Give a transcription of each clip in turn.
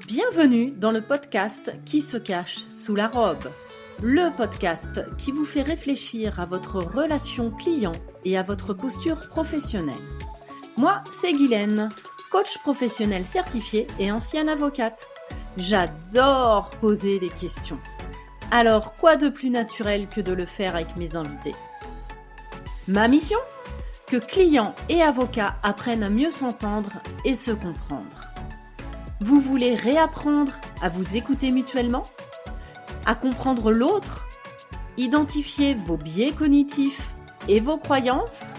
Bienvenue dans le podcast Qui se cache sous la robe, le podcast qui vous fait réfléchir à votre relation client et à votre posture professionnelle. Moi, c'est Guylaine, coach professionnel certifié et ancienne avocate. J'adore poser des questions. Alors, quoi de plus naturel que de le faire avec mes invités ? Ma mission ? Que clients et avocats apprennent à mieux s'entendre et se comprendre. Vous voulez réapprendre à vous écouter mutuellement ? À comprendre l'autre ? Identifier vos biais cognitifs et vos croyances ?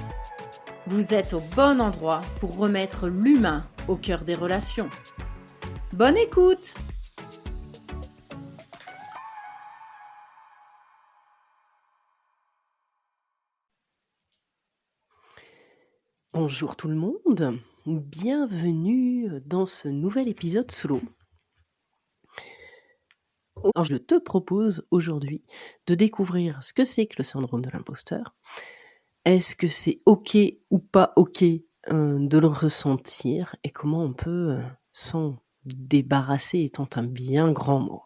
Vous êtes au bon endroit pour remettre l'humain au cœur des relations. Bonne écoute ! Bonjour tout le monde, bienvenue dans ce nouvel épisode sous l'eau. Alors je te propose aujourd'hui de découvrir ce que c'est que le syndrome de l'imposteur. Est-ce que c'est ok ou pas ok de le ressentir et comment on peut s'en débarrasser étant un bien grand mot.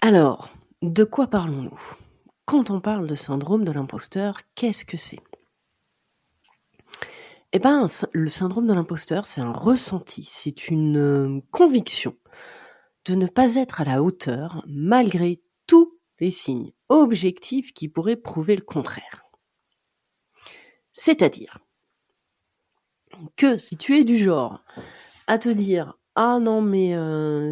Alors, de quoi parlons-nous ? Quand on parle de syndrome de l'imposteur, qu'est-ce que c'est ? Eh ben, le syndrome de l'imposteur, c'est un ressenti, c'est une conviction de ne pas être à la hauteur malgré tous les signes objectifs qui pourraient prouver le contraire. C'est-à-dire que si tu es du genre à te dire « Ah non, mais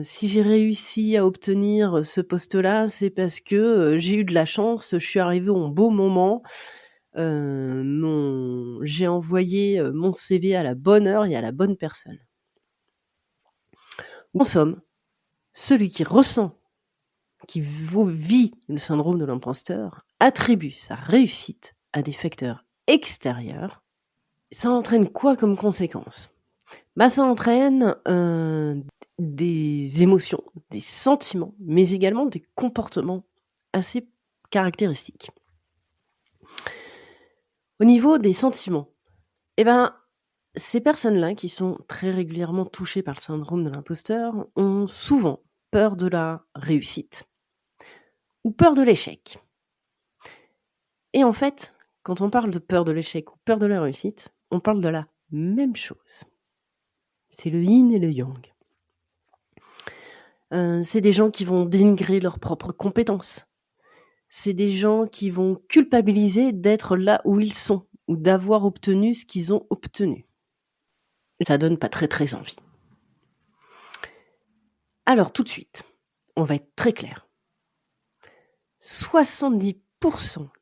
si j'ai réussi à obtenir ce poste-là, c'est parce que j'ai eu de la chance, je suis arrivé au bon moment ». J'ai envoyé mon CV à la bonne heure et à la bonne personne. En somme, celui qui ressent, qui vit le syndrome de l'imposteur, attribue sa réussite à des facteurs extérieurs. Ça entraîne quoi comme conséquence ? Ça entraîne des émotions, des sentiments, mais également des comportements assez caractéristiques. Au niveau des sentiments, ces personnes-là qui sont très régulièrement touchées par le syndrome de l'imposteur ont souvent peur de la réussite ou peur de l'échec. Et en fait, quand on parle de peur de l'échec ou peur de la réussite, on parle de la même chose. C'est le yin et le yang. C'est des gens qui vont dénigrer leurs propres compétences. C'est des gens qui vont culpabiliser d'être là où ils sont ou d'avoir obtenu ce qu'ils ont obtenu. Ça donne pas très envie. Alors tout de suite, on va être très clair. 70%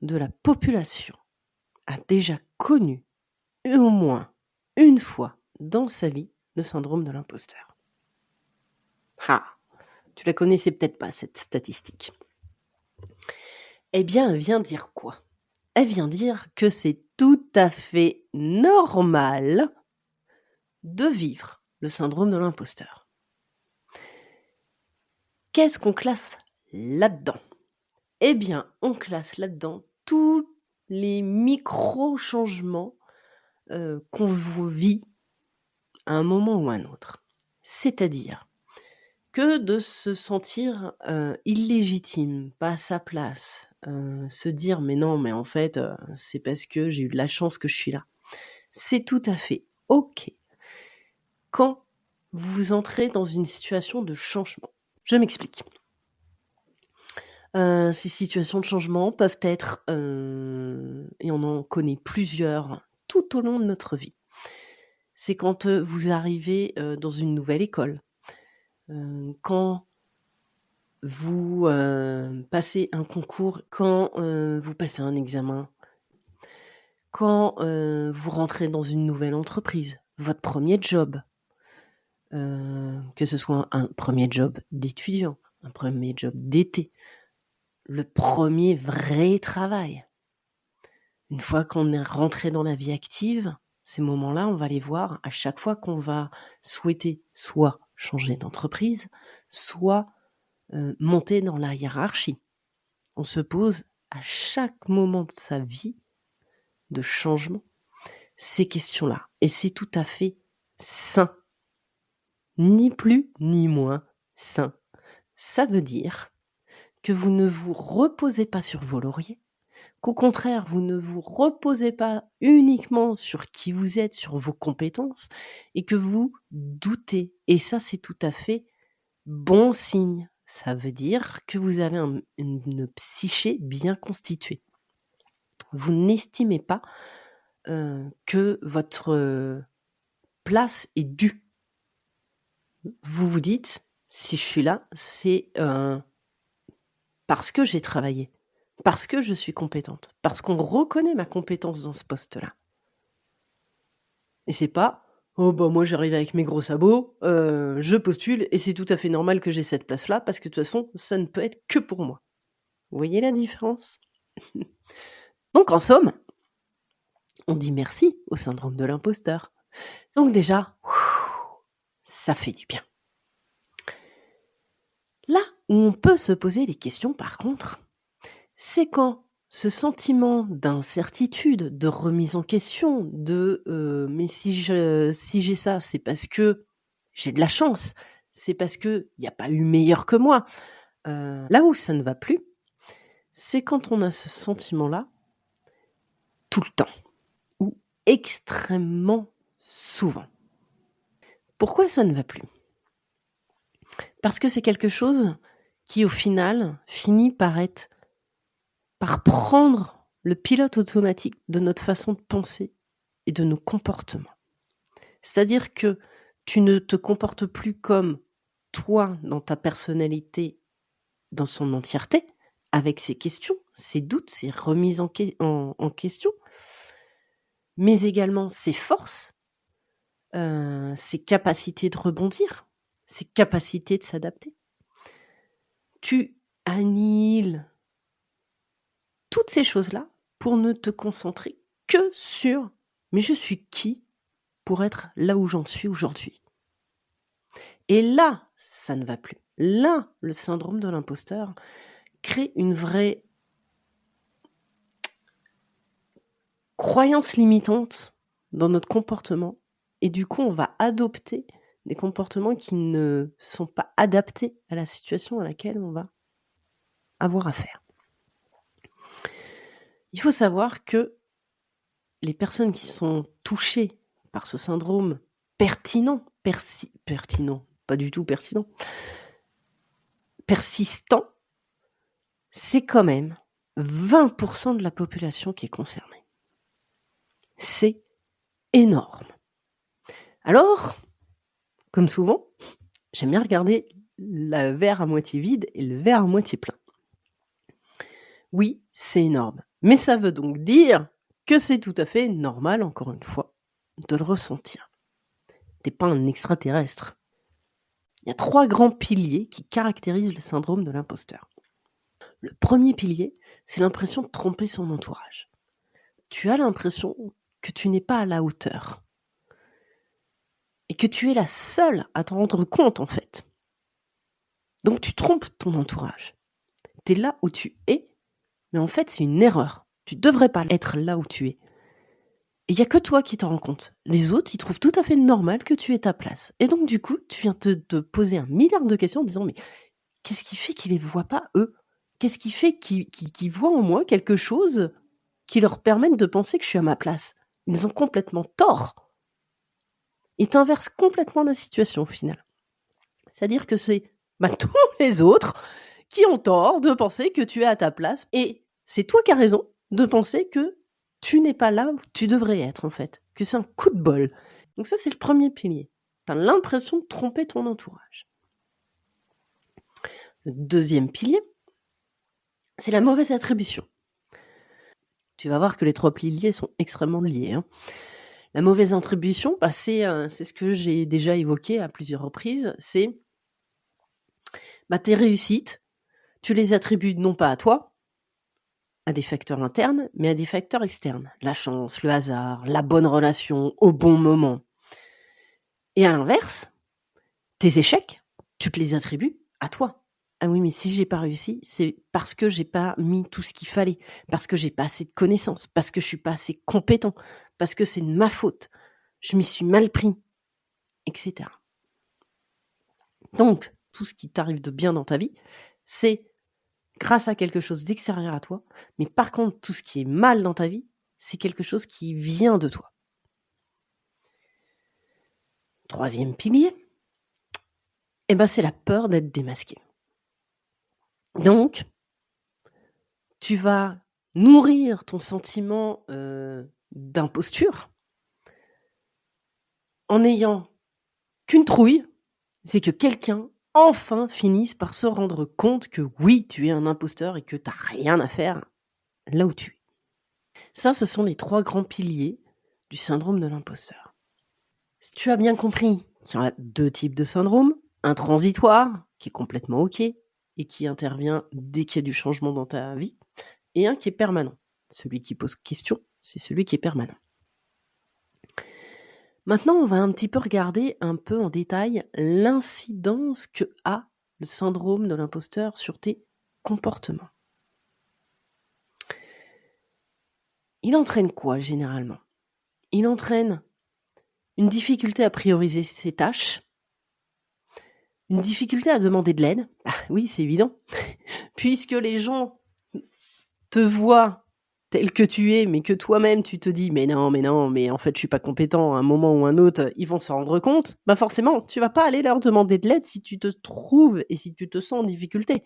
de la population a déjà connu au moins une fois dans sa vie le syndrome de l'imposteur. Ah, tu la connaissais peut-être pas cette statistique. Eh bien, elle vient dire quoi ? Elle vient dire que c'est tout à fait normal de vivre le syndrome de l'imposteur. Qu'est-ce qu'on classe là-dedans ? Eh bien, on classe là-dedans tous les micro-changements qu'on vit à un moment ou à un autre. C'est-à-dire que de se sentir illégitime, pas à sa place, se dire « mais non, mais en fait, c'est parce que j'ai eu de la chance que je suis là ». C'est tout à fait ok quand vous entrez dans une situation de changement. Je m'explique. Ces situations de changement peuvent être, et on en connaît plusieurs tout au long de notre vie. C'est quand vous arrivez dans une nouvelle école, quand vous passez un concours, quand vous passez un examen, quand vous rentrez dans une nouvelle entreprise, votre premier job, que ce soit un premier job d'étudiant, un premier job d'été, le premier vrai travail. Une fois qu'on est rentré dans la vie active, ces moments-là, on va les voir à chaque fois qu'on va souhaiter soit changer d'entreprise, soit monter dans la hiérarchie. On se pose à chaque moment de sa vie de changement ces questions-là. Et c'est tout à fait sain. ni plus ni moins sain. Ça veut dire que vous ne vous reposez pas sur vos lauriers, qu'au contraire, vous ne vous reposez pas uniquement sur qui vous êtes, sur vos compétences, et que vous doutez. Et ça, c'est tout à fait bon signe. Ça veut dire que vous avez une psyché bien constituée. Vous n'estimez pas que votre place est due. Vous vous dites, si je suis là, c'est parce que j'ai travaillé, parce que je suis compétente, parce qu'on reconnaît ma compétence dans ce poste-là. Et c'est pas, oh bah moi j'arrive avec mes gros sabots, je postule et c'est tout à fait normal que j'ai cette place-là parce que de toute façon, ça ne peut être que pour moi. Vous voyez la différence? Donc en somme, on dit merci au syndrome de l'imposteur. Donc déjà, ça fait du bien. Là où on peut se poser des questions par contre, c'est quand ce sentiment d'incertitude, de remise en question, mais si j'ai ça, c'est parce que j'ai de la chance, c'est parce qu'il n'y a pas eu meilleur que moi. Là où ça ne va plus, c'est quand on a ce sentiment-là tout le temps, ou extrêmement souvent. Pourquoi ça ne va plus? Parce que c'est quelque chose qui, au final, finit par prendre le pilote automatique de notre façon de penser et de nos comportements. C'est-à-dire que tu ne te comportes plus comme toi dans ta personnalité dans son entièreté, avec ses questions, ses doutes, ses remises en question, mais également ses forces, ses capacités de rebondir, ses capacités de s'adapter. Tu annihiles toutes ces choses-là pour ne te concentrer que sur « mais je suis qui pour être là où j'en suis aujourd'hui ?» Et là, ça ne va plus. Là, le syndrome de l'imposteur crée une vraie croyance limitante dans notre comportement. Et du coup, on va adopter des comportements qui ne sont pas adaptés à la situation à laquelle on va avoir affaire. Il faut savoir que les personnes qui sont touchées par ce syndrome pertinent, pas du tout pertinent, persistant, c'est quand même 20% de la population qui est concernée. C'est énorme. Alors, comme souvent, j'aime bien regarder le verre à moitié vide et le verre à moitié plein. Oui, c'est énorme. Mais ça veut donc dire que c'est tout à fait normal, encore une fois, de le ressentir. T'es pas un extraterrestre. Il y a 3 grands piliers qui caractérisent le syndrome de l'imposteur. Le premier pilier, c'est l'impression de tromper son entourage. Tu as l'impression que tu n'es pas à la hauteur. Et que tu es la seule à t'en rendre compte, en fait. Donc tu trompes ton entourage. Tu es là où tu es, mais en fait, c'est une erreur. Tu ne devrais pas être là où tu es. Et il n'y a que toi qui t'en rends compte. Les autres, ils trouvent tout à fait normal que tu aies ta place. Et donc, du coup, tu viens te poser 1 milliard de questions en disant « Mais qu'est-ce qui fait qu'ils ne les voient pas, eux ? Qu'est-ce qui fait qu'ils voient en moi quelque chose qui leur permette de penser que je suis à ma place ?» Ils ont complètement tort. Ils t'inversent complètement la situation, au final. C'est-à-dire que c'est tous les autres qui ont tort de penser que tu es à ta place. Et c'est toi qui as raison de penser que tu n'es pas là où tu devrais être, en fait. Que c'est un coup de bol. Donc ça, c'est le premier pilier. Tu as l'impression de tromper ton entourage. Le deuxième pilier, c'est la mauvaise attribution. Tu vas voir que les 3 piliers sont extrêmement liés. La mauvaise attribution, c'est ce que j'ai déjà évoqué à plusieurs reprises. C'est tes réussites, tu les attribues non pas à toi, à des facteurs internes, mais à des facteurs externes. La chance, le hasard, la bonne relation, au bon moment. Et à l'inverse, tes échecs, tu te les attribues à toi. Ah oui, mais si j'ai pas réussi, c'est parce que j'ai pas mis tout ce qu'il fallait, parce que j'ai pas assez de connaissances, parce que je suis pas assez compétent, parce que c'est de ma faute, je m'y suis mal pris, etc. Donc, tout ce qui t'arrive de bien dans ta vie, c'est grâce à quelque chose d'extérieur à toi. Mais par contre, tout ce qui est mal dans ta vie, c'est quelque chose qui vient de toi. Troisième pilier, c'est la peur d'être démasqué. Donc, tu vas nourrir ton sentiment d'imposture en n'ayant qu'une trouille, c'est que quelqu'un enfin finisse par se rendre compte que oui, tu es un imposteur et que tu n'as rien à faire là où tu es. Ça, ce sont les 3 grands piliers du syndrome de l'imposteur. Si tu as bien compris qu'il y a 2 types de syndrome, un transitoire, qui est complètement OK et qui intervient dès qu'il y a du changement dans ta vie, et un qui est permanent. Celui qui pose question, c'est celui qui est permanent. Maintenant, on va un petit peu regarder un peu en détail l'incidence que a le syndrome de l'imposteur sur tes comportements. Il entraîne quoi généralement ? Il entraîne une difficulté à prioriser ses tâches, une difficulté à demander de l'aide. Ah oui, c'est évident, puisque les gens te voient tel que tu es, mais que toi-même tu te dis mais non, mais en fait je suis pas compétent, à un moment ou un autre, ils vont s'en rendre compte, forcément, tu vas pas aller leur demander de l'aide si tu te trouves et si tu te sens en difficulté.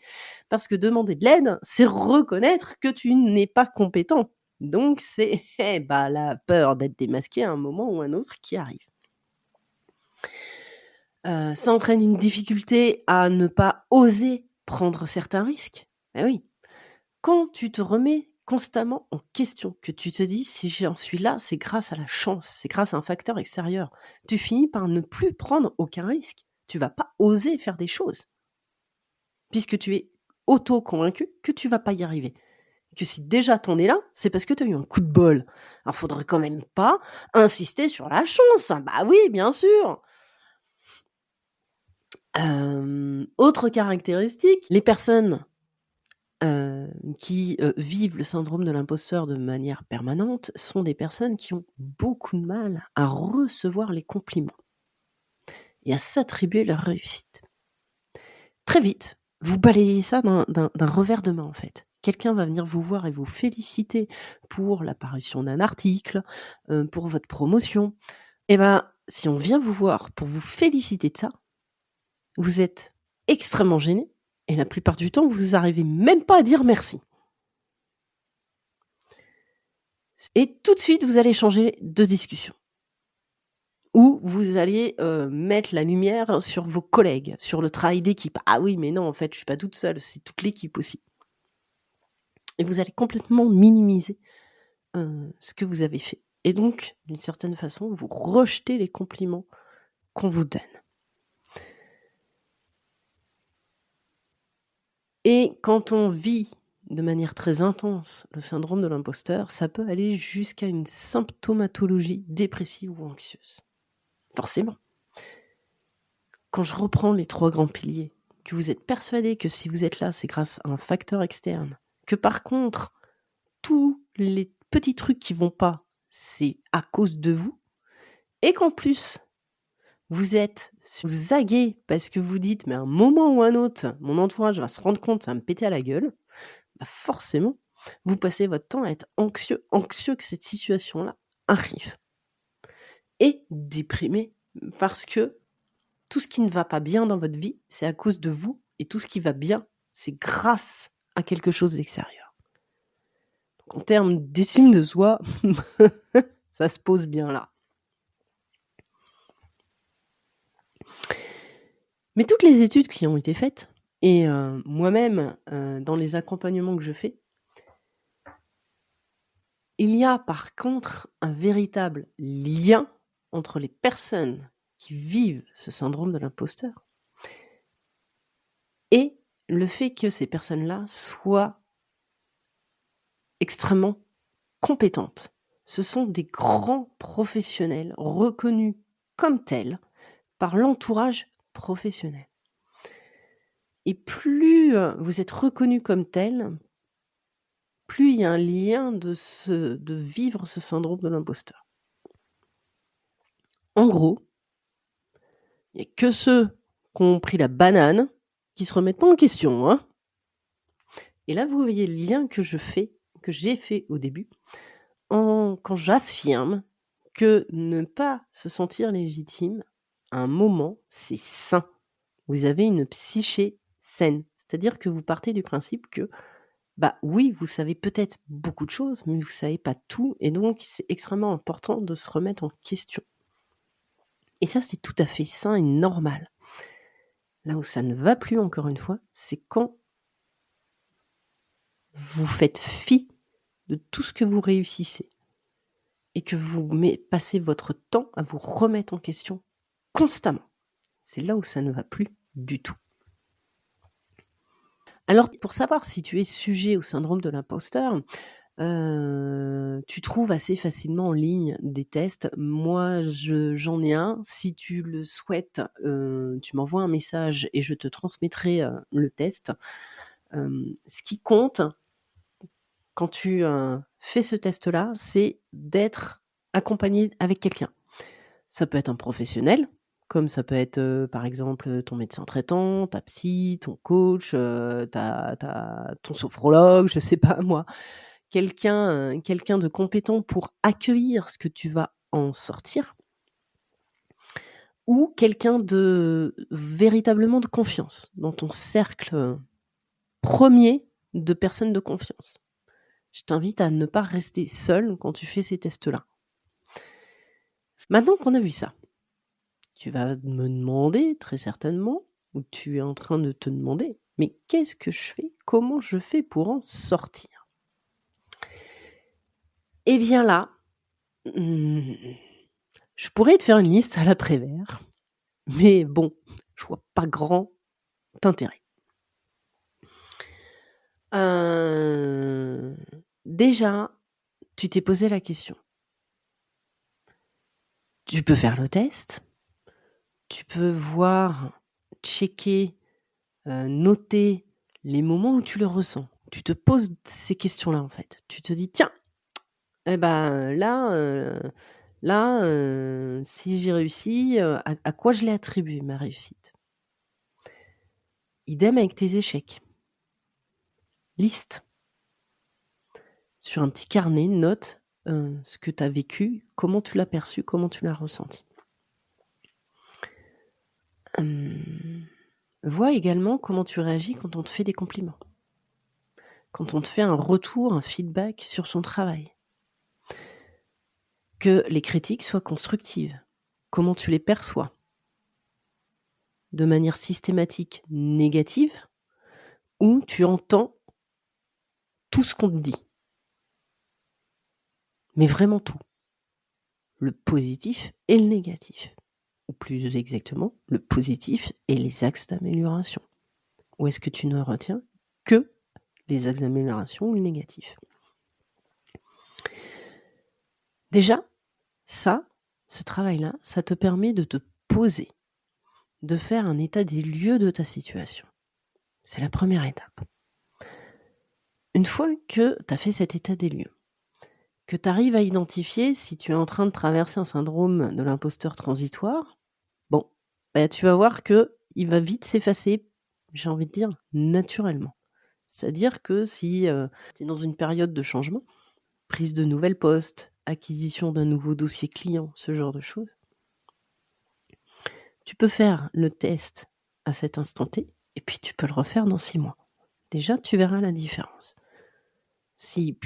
Parce que demander de l'aide, c'est reconnaître que tu n'es pas compétent. Donc c'est la peur d'être démasqué à un moment ou un autre qui arrive. Ça entraîne une difficulté à ne pas oser prendre certains risques. Oui. Quand tu te remets constamment en question, que tu te dis si j'en suis là, c'est grâce à la chance, c'est grâce à un facteur extérieur, tu finis par ne plus prendre aucun risque. Tu vas pas oser faire des choses. Puisque tu es auto-convaincu que tu vas pas y arriver. Que si déjà t'en es là, c'est parce que tu as eu un coup de bol. Alors faudrait quand même pas insister sur la chance. Bah oui, bien sûr. Autre caractéristique, les personnes qui vivent le syndrome de l'imposteur de manière permanente sont des personnes qui ont beaucoup de mal à recevoir les compliments et à s'attribuer leur réussite. Très vite, vous balayez ça d'un revers de main en fait. Quelqu'un va venir vous voir et vous féliciter pour l'apparition d'un article, pour votre promotion. Si on vient vous voir pour vous féliciter de ça, vous êtes extrêmement gêné et la plupart du temps, vous n'arrivez même pas à dire merci. Et tout de suite, vous allez changer de discussion. Ou vous allez mettre la lumière sur vos collègues, sur le travail d'équipe. Ah oui, mais non, en fait, je ne suis pas toute seule, c'est toute l'équipe aussi. Et vous allez complètement minimiser ce que vous avez fait. Et donc, d'une certaine façon, vous rejetez les compliments qu'on vous donne. Et quand on vit de manière très intense le syndrome de l'imposteur, ça peut aller jusqu'à une symptomatologie dépressive ou anxieuse. Forcément. Quand je reprends les 3 grands piliers, que vous êtes persuadé que si vous êtes là, c'est grâce à un facteur externe, que par contre, tous les petits trucs qui vont pas, c'est à cause de vous, et qu'en plus, vous êtes zagué parce que vous dites, mais à un moment ou un autre, mon entourage va se rendre compte, ça va me péter à la gueule, forcément, vous passez votre temps à être anxieux que cette situation-là arrive. Et déprimé parce que tout ce qui ne va pas bien dans votre vie, c'est à cause de vous, et tout ce qui va bien, c'est grâce à quelque chose d'extérieur. Donc, en termes d'estime de soi, ça se pose bien là. Mais toutes les études qui ont été faites, et moi-même, dans les accompagnements que je fais, il y a par contre un véritable lien entre les personnes qui vivent ce syndrome de l'imposteur et le fait que ces personnes-là soient extrêmement compétentes. Ce sont des grands professionnels reconnus comme tels par l'entourage professionnel. Et plus vous êtes reconnu comme tel, plus il y a un lien de vivre ce syndrome de l'imposteur. En gros, il n'y a que ceux qui ont pris la banane, qui se remettent pas en question, hein. Et là, vous voyez le lien que j'ai fait au début, quand j'affirme que ne pas se sentir légitime, à un moment, c'est sain. Vous avez une psyché saine. C'est-à-dire que vous partez du principe que, oui, vous savez peut-être beaucoup de choses, mais vous ne savez pas tout, et donc c'est extrêmement important de se remettre en question. Et ça, c'est tout à fait sain et normal. Là où ça ne va plus, encore une fois, c'est quand vous faites fi de tout ce que vous réussissez et que vous passez votre temps à vous remettre en question constamment. C'est là où ça ne va plus du tout. Alors, pour savoir si tu es sujet au syndrome de l'imposteur, tu trouves assez facilement en ligne des tests. Moi, j'en ai un. Si tu le souhaites, tu m'envoies un message et je te transmettrai le test. Ce qui compte quand tu fais ce test-là, c'est d'être accompagné avec quelqu'un. Ça peut être un professionnel, comme ça peut être par exemple ton médecin traitant, ta psy, ton coach, ton sophrologue, je sais pas moi. Quelqu'un de compétent pour accueillir ce que tu vas en sortir, ou quelqu'un de véritablement de confiance, dans ton cercle premier de personnes de confiance. Je t'invite à ne pas rester seul quand tu fais ces tests-là. Maintenant qu'on a vu ça, tu vas me demander très certainement, ou tu es en train de te demander, mais qu'est-ce que je fais? Comment je fais pour en sortir? Eh bien là, je pourrais te faire une liste à la Prévert, mais bon, je vois pas grand intérêt. Déjà, tu t'es posé la question. Tu peux faire le test, tu peux voir, checker, noter les moments où tu le ressens. Tu te poses ces questions-là en fait. Tu te dis tiens, là, si j'ai réussi, à quoi je l'ai attribué ma réussite? Idem avec tes échecs. Liste. Sur un petit carnet, note ce que tu as vécu, comment tu l'as perçu, comment tu l'as ressenti. Vois également comment tu réagis quand on te fait des compliments. Quand on te fait un retour, un feedback sur son travail. Que les critiques soient constructives. Comment tu les perçois? De manière systématique négative, ou tu entends tout ce qu'on te dit? Mais vraiment tout. Le positif et le négatif. Ou plus exactement, le positif et les axes d'amélioration. Ou est-ce que tu ne retiens que les axes d'amélioration ou le négatif? Déjà, ce travail-là, ça te permet de te poser, de faire un état des lieux de ta situation. C'est la première étape. Une fois que tu as fait cet état des lieux, que tu arrives à identifier si tu es en train de traverser un syndrome de l'imposteur transitoire, tu vas voir qu'il va vite s'effacer, j'ai envie de dire, naturellement. C'est-à-dire que si tu es dans une période de changement, prise de nouvelles postes, acquisition d'un nouveau dossier client, ce genre de choses, tu peux faire le test à cet instant T et puis tu peux le refaire dans 6 mois. Déjà, tu verras la différence. Si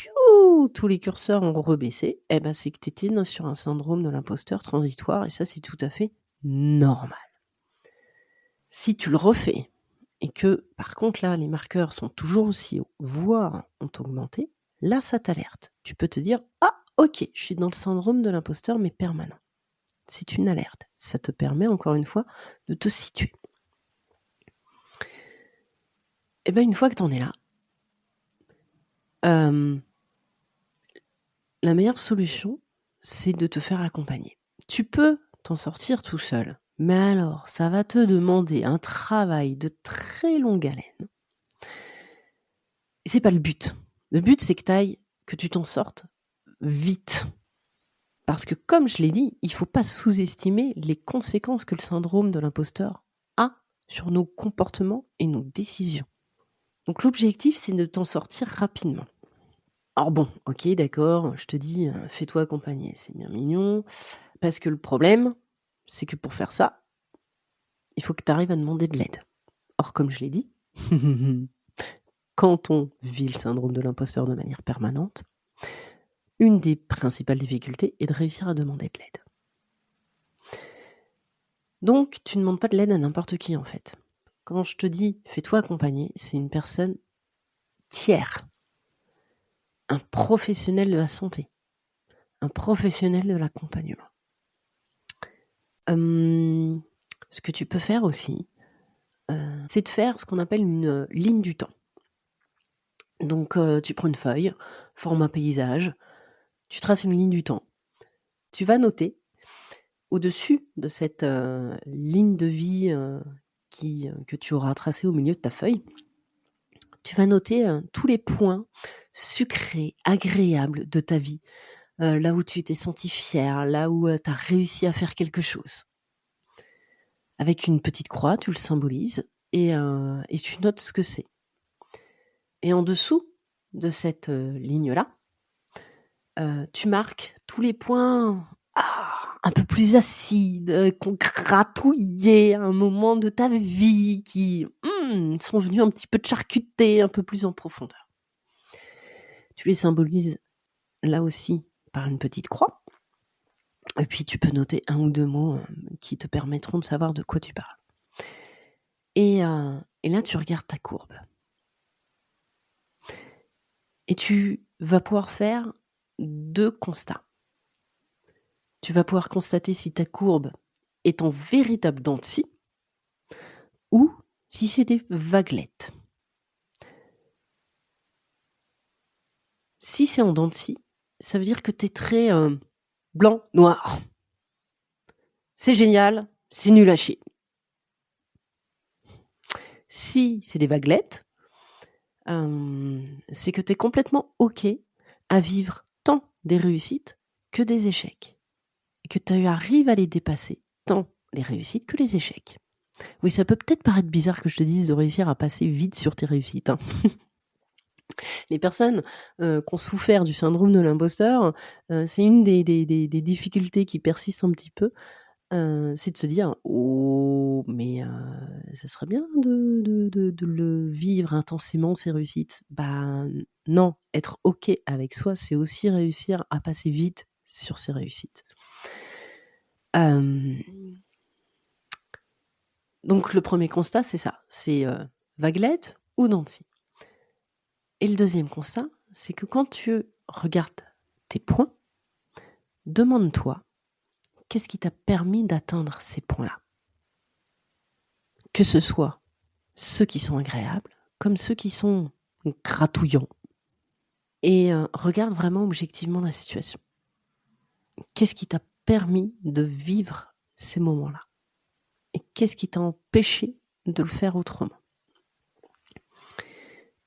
tous les curseurs ont rebaissé, c'est que tu étais sur un syndrome de l'imposteur transitoire et ça, c'est tout à fait normal. Si tu le refais et que, par contre, là, les marqueurs sont toujours aussi hauts, voire ont augmenté, là, ça t'alerte. Tu peux te dire « Ah, ok, je suis dans le syndrome de l'imposteur, mais permanent. » C'est une alerte. Ça te permet, encore une fois, de te situer. Et une fois que tu en es là, la meilleure solution, c'est de te faire accompagner. Tu peux t'en sortir tout seul, mais alors, ça va te demander un travail de très longue haleine. Et c'est pas le but. Le but, c'est que tu t'en sortes vite. Parce que, comme je l'ai dit, il ne faut pas sous-estimer les conséquences que le syndrome de l'imposteur a sur nos comportements et nos décisions. Donc l'objectif, c'est de t'en sortir rapidement. Alors bon, ok, d'accord, je te dis, fais-toi accompagner, c'est bien mignon, parce que le problème, c'est que pour faire ça, il faut que tu arrives à demander de l'aide. Or, comme je l'ai dit, quand on vit le syndrome de l'imposteur de manière permanente, une des principales difficultés est de réussir à demander de l'aide. Donc, tu ne demandes pas de l'aide à n'importe qui, en fait. Quand je te dis « fais-toi accompagner », c'est une personne tiers, un professionnel de la santé, un professionnel de l'accompagnement. Ce que tu peux faire aussi, c'est de faire ce qu'on appelle une ligne du temps. Donc, tu prends une feuille, format paysage, tu traces une ligne du temps. Tu vas noter au-dessus de cette ligne de vie que tu auras tracée au milieu de ta feuille, tu vas noter tous les points sucrés, agréables de ta vie, là où tu t'es senti fier, là où tu as réussi à faire quelque chose. Avec une petite croix, tu le symbolises et tu notes ce que c'est. Et en dessous de cette ligne-là, tu marques tous les points un peu plus acides, qu'on gratouillait à un moment de ta vie, qui sont venus un petit peu te charcuter un peu plus en profondeur. Tu les symbolises là aussi par une petite croix. Et puis tu peux noter 1 ou 2 mots qui te permettront de savoir de quoi tu parles. Et là, tu regardes ta courbe. Et tu vas pouvoir faire 2 constats. Tu vas pouvoir constater si ta courbe est en véritable dents de scie ou si c'est des vaguelettes. Si c'est en dents de scie, ça veut dire que tu es très blanc, noir. C'est génial, c'est nul à chier. Si c'est des vaguelettes, c'est que tu es complètement OK à vivre tant des réussites que des échecs. Et que tu arrives à les dépasser, tant les réussites que les échecs. Oui, ça peut peut-être paraître bizarre que je te dise de réussir à passer vite sur tes réussites. Les personnes qui ont souffert du syndrome de l'imposteur, c'est une des difficultés qui persistent un petit peu, c'est de se dire: «Oh, mais ça serait bien de le vivre intensément ces réussites». Bah, non, être OK avec soi, c'est aussi réussir à passer vite sur ces réussites. Donc le premier constat, c'est ça, c'est vaguelette ou dents de scie. Et le deuxième constat, c'est que quand tu regardes tes points, demande-toi qu'est-ce qui t'a permis d'atteindre ces points-là. Que ce soit ceux qui sont agréables, comme ceux qui sont gratouillants. Et regarde vraiment objectivement la situation. Qu'est-ce qui t'a permis de vivre ces moments-là? Et qu'est-ce qui t'a empêché de le faire autrement?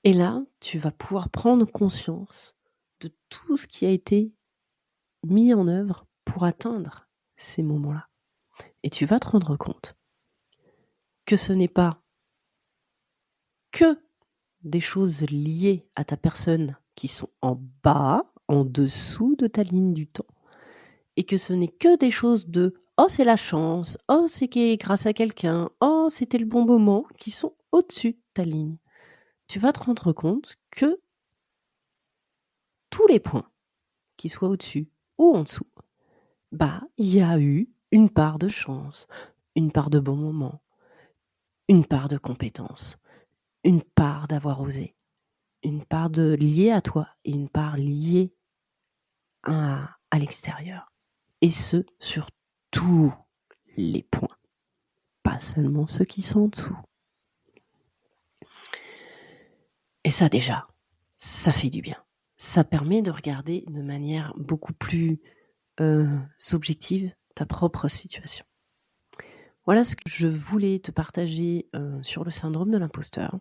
Et là, tu vas pouvoir prendre conscience de tout ce qui a été mis en œuvre pour atteindre ces moments-là. Et tu vas te rendre compte que ce n'est pas que des choses liées à ta personne qui sont en bas, en dessous de ta ligne du temps, et que ce n'est que des choses de « oh, c'est la chance »,« oh, c'est grâce à quelqu'un »,« oh, c'était le bon moment » qui sont au-dessus de ta ligne. Tu vas te rendre compte que tous les points, qu'ils soient au-dessus ou en dessous, bah, il y a eu une part de chance, une part de bon moment, une part de compétence, une part d'avoir osé, une part liée à toi et une part liée à l'extérieur. Et ce, sur tous les points, pas seulement ceux qui sont en dessous. Et ça déjà, ça fait du bien. Ça permet de regarder de manière beaucoup plus subjective ta propre situation. Voilà ce que je voulais te partager sur le syndrome de l'imposteur.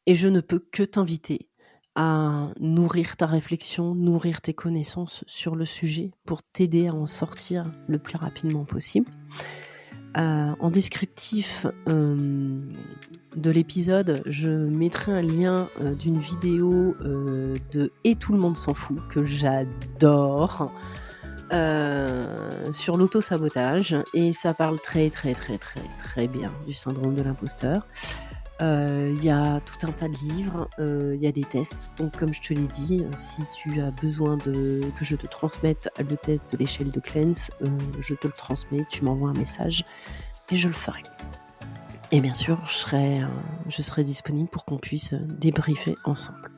Et je ne peux que t'inviter à nourrir ta réflexion, nourrir tes connaissances sur le sujet pour t'aider à en sortir le plus rapidement possible. En descriptif de l'épisode, je mettrai un lien d'une vidéo de « Et tout le monde s'en fout » que j'adore, sur l'auto-sabotage, et ça parle très très très très très bien du syndrome de l'imposteur. Il y a tout un tas de livres, il y a des tests, donc comme je te l'ai dit, si tu as besoin que je te transmette le test de l'échelle de Clance, je te le transmets, tu m'envoies un message et je le ferai. Et bien sûr, je serai disponible pour qu'on puisse débriefer ensemble.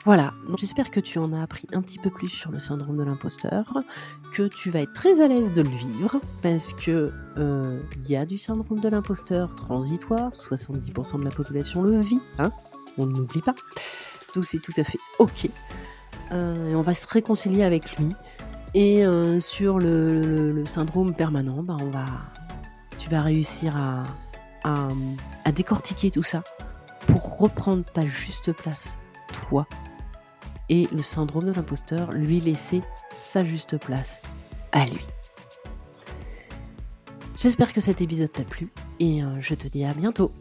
Voilà, donc j'espère que tu en as appris un petit peu plus sur le syndrome de l'imposteur, que tu vas être très à l'aise de le vivre, parce que y a du syndrome de l'imposteur transitoire, 70% de la population le vit, hein, on ne l'oublie pas, donc c'est tout à fait ok. Et on va se réconcilier avec lui, et sur le syndrome permanent, tu vas réussir à décortiquer tout ça pour reprendre ta juste place, toi, et le syndrome de l'imposteur, lui laisser sa juste place à lui. J'espère que cet épisode t'a plu et je te dis à bientôt.